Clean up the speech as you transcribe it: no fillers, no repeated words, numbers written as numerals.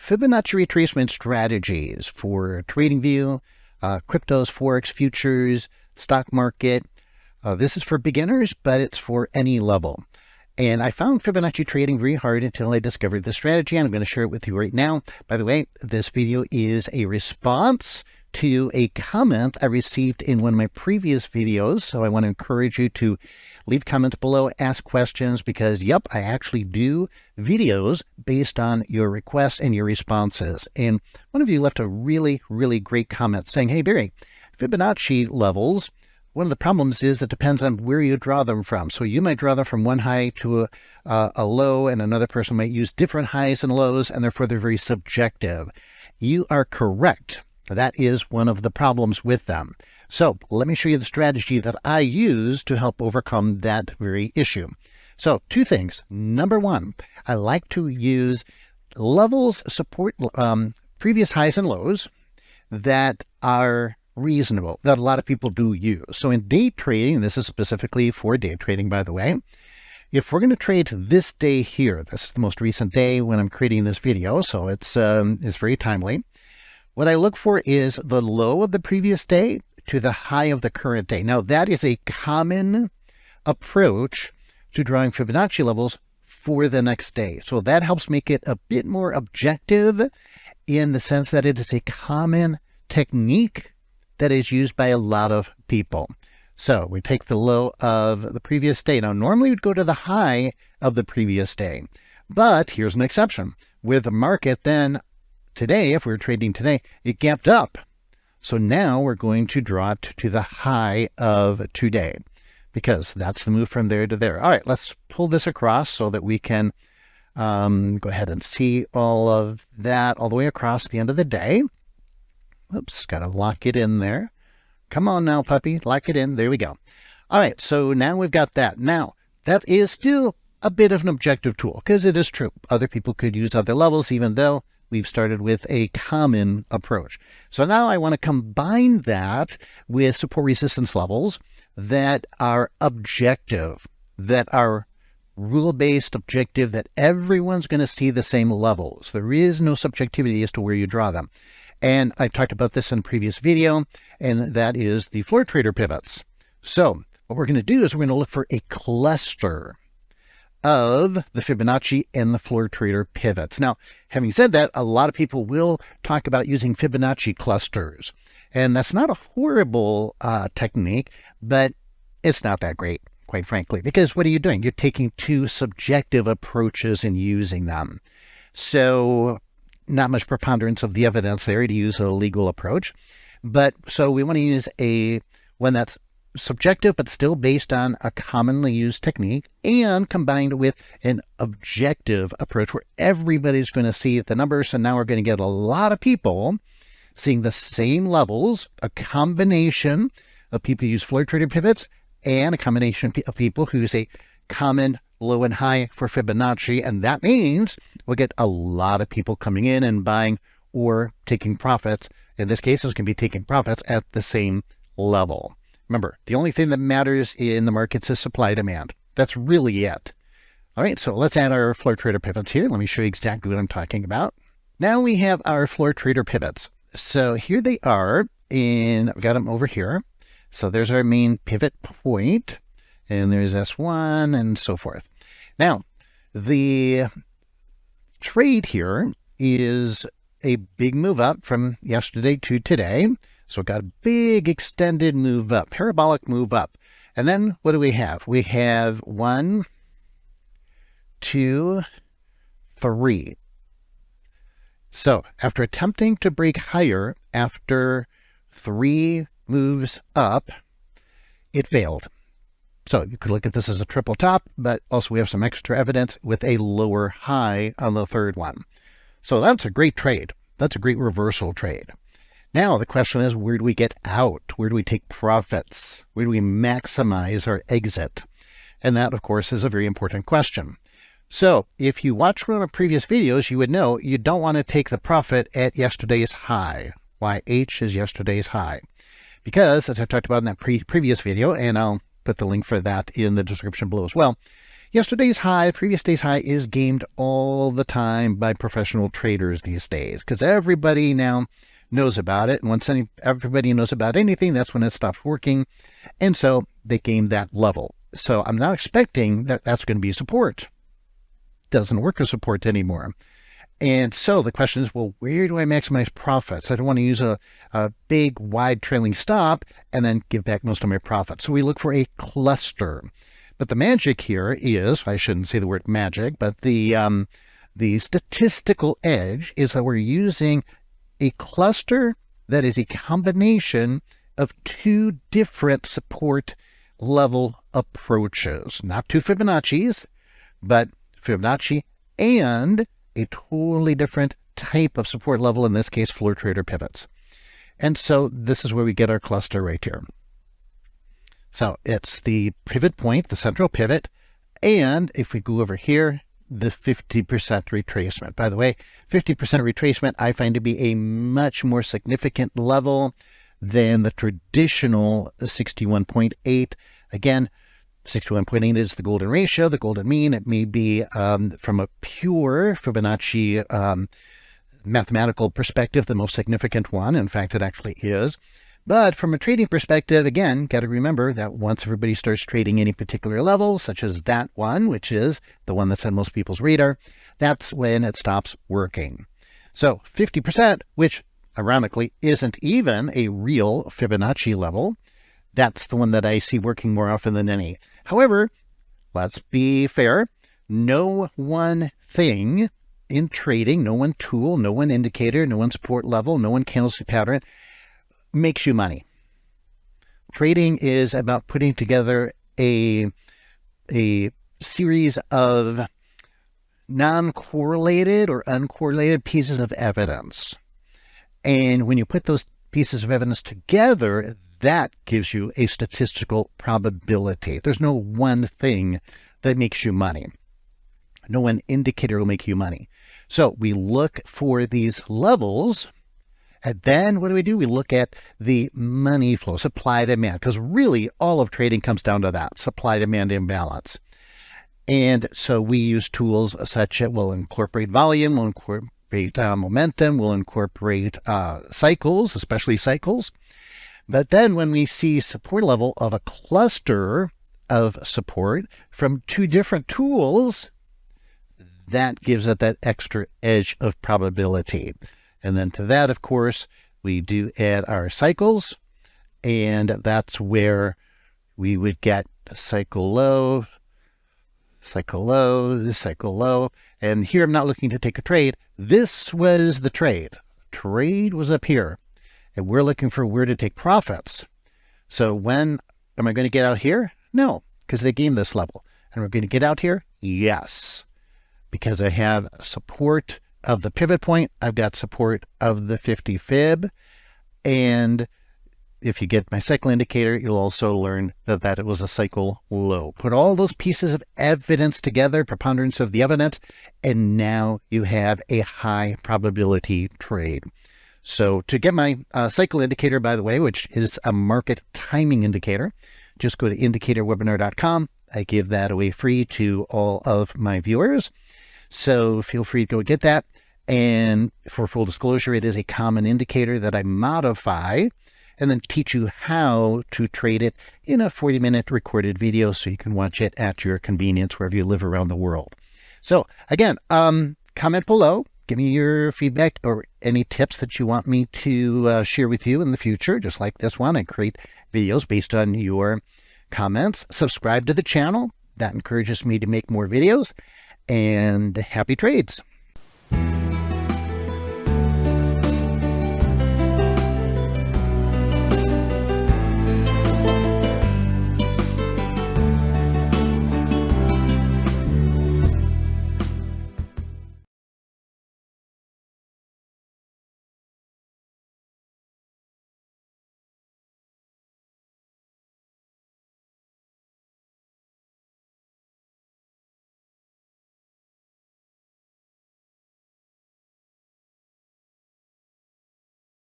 Fibonacci retracement strategies for TradingView, cryptos, Forex, futures, stock market. This is for beginners, but it's for any level. And I found Fibonacci trading very hard until I discovered this strategy, and I'm going to share it with you right now. By the way, this video is a response to a comment I received in one of my previous videos. So I want to encourage you to leave comments below, ask questions, because yep, I actually do videos based on your requests and your responses. And one of you left a really, really great comment saying, hey, Barry, Fibonacci levels, one of the problems is it depends on where you draw them from. So you might draw them from one high to a low, and another person might use different highs and lows, and therefore they're very subjective. You are correct. That is one of the problems with them. So let me show you the strategy that I use to help overcome that very issue. So two things. Number one, I like to use levels support previous highs and lows that are reasonable, that a lot of people do use. So in day trading, this is specifically for day trading, by the way, if we're going to trade this day here, this is the most recent day when I'm creating this video, so it's very timely. What I look for is the low of the previous day to the high of the current day. Now, that is a common approach to drawing Fibonacci levels for the next day. So that helps make it a bit more objective in the sense that it is a common technique that is used by a lot of people. So we take the low of the previous day. Now, normally we'd go to the high of the previous day, but here's an exception. With the market then today, if we were trading today, it gapped up. So now we're going to draw it to the high of today because that's the move from there to there. All right, let's pull this across so that we can go ahead and see all of that all the way across the end of the day. Oops, got to lock it in there. Come on now, puppy, lock it in. There we go. All right, so now we've got that. Now, that is still a bit of an objective tool because it is true. Other people could use other levels, even though we've started with a common approach. So now I want to combine that with support resistance levels that are objective, that are rule-based, objective, that everyone's going to see the same levels. There is no subjectivity as to where you draw them. And I talked about this in a previous video, and that is the floor trader pivots. So what we're going to do is we're going to look for a cluster of the Fibonacci and the floor trader pivots. Now, having said that, a lot of people will talk about using Fibonacci clusters, and that's not a horrible technique, but it's not that great, quite frankly, because what are you doing? You're taking two subjective approaches and using them. So not much preponderance of the evidence there to use a legal approach, but so we want to use one that's subjective, but still based on a commonly used technique and combined with an objective approach where everybody's going to see the numbers. And now we're going to get a lot of people seeing the same levels, a combination of people who use floor trader pivots and a combination of people who use a common low and high for Fibonacci. And that means we'll get a lot of people coming in and buying or taking profits. In this case, it's going to be taking profits at the same level. Remember, the only thing that matters in the markets is supply demand. That's really it. All right, so let's add our floor trader pivots here. Let me show you exactly what I'm talking about. Now we have our floor trader pivots. So here they are, and I've got them over here. So there's our main pivot point, and there's S1 and so forth. Now, the trade here is a big move up from yesterday to today. So it got a big extended move up, parabolic move up. And then what do we have? We have 1, 2, 3. So after attempting to break higher after 3 moves up, it failed. So you could look at this as a triple top, but also we have some extra evidence with a lower high on the third one. So that's a great trade. That's a great reversal trade. Now the question is, where do we get out? Where do we take profits? Where do we maximize our exit? And that, of course, is a very important question. So if you watched one of my previous videos, you would know you don't want to take the profit at yesterday's high. YH is yesterday's high. Because, as I talked about in that previous video, and I'll put the link for that in the description below as well, Yesterday's high, previous day's high is gamed all the time by professional traders these days because everybody now knows about it. And once everybody knows about anything, that's when it stops working. And so they game that level. So I'm not expecting that that's going to be support. Doesn't work as support anymore. And so the question is, well, where do I maximize profits? I don't want to use a big, wide trailing stop and then give back most of my profits. So we look for a cluster. But the magic here is, I shouldn't say the word magic, but the statistical edge is that we're using a cluster that is a combination of two different support level approaches. Not two Fibonacci's, but Fibonacci and a totally different type of support level, in this case, floor trader pivots. And so this is where we get our cluster right here. So it's the pivot point, the central pivot, and if we go over here, the 50% retracement. By the way, 50% retracement I find to be a much more significant level than the traditional 61.8. Again, 61.8 is the golden ratio, the golden mean. It may be from a pure Fibonacci mathematical perspective, the most significant one. In fact, it actually is. But from a trading perspective, again, got to remember that once everybody starts trading any particular level, such as that one, which is the one that's on most people's radar, that's when it stops working. So 50%, which ironically isn't even a real Fibonacci level, that's the one that I see working more often than any. However, let's be fair, no one thing in trading, no one tool, no one indicator, no one support level, no one candlestick pattern makes you money. Trading is about putting together a series of non-correlated or uncorrelated pieces of evidence. And when you put those pieces of evidence together, that gives you a statistical probability. There's no one thing that makes you money. No one indicator will make you money. So we look for these levels. And then what do? We look at the money flow, supply, demand, because really all of trading comes down to that, supply, demand imbalance. And so we use tools such as we'll incorporate volume, we'll incorporate momentum, we'll incorporate cycles, especially cycles. But then when we see support level of a cluster of support from two different tools, that gives it that extra edge of probability. And then to that, of course, we do add our cycles, and that's where we would get cycle low, cycle low, cycle low. And here I'm not looking to take a trade. This was the trade. Trade was up here, and we're looking for where to take profits. So when am I going to get out here? No, because they gamed this level. And we're going to get out here? Yes, because I have support of the pivot point, I've got support of the 50 fib, and if you get my cycle indicator, you'll also learn that it was a cycle low. Put all those pieces of evidence together, preponderance of the evidence, and now you have a high probability trade. So to get my cycle indicator, by the way, which is a market timing indicator, just go to indicatorwebinar.com. I give that away free to all of my viewers. So feel free to go get that. And for full disclosure, it is a common indicator that I modify and then teach you how to trade it in a 40-minute recorded video so you can watch it at your convenience wherever you live around the world. So again, comment below. Give me your feedback or any tips that you want me to share with you in the future, just like this one. I create videos based on your comments. Subscribe to the channel. That encourages me to make more videos. And happy trades.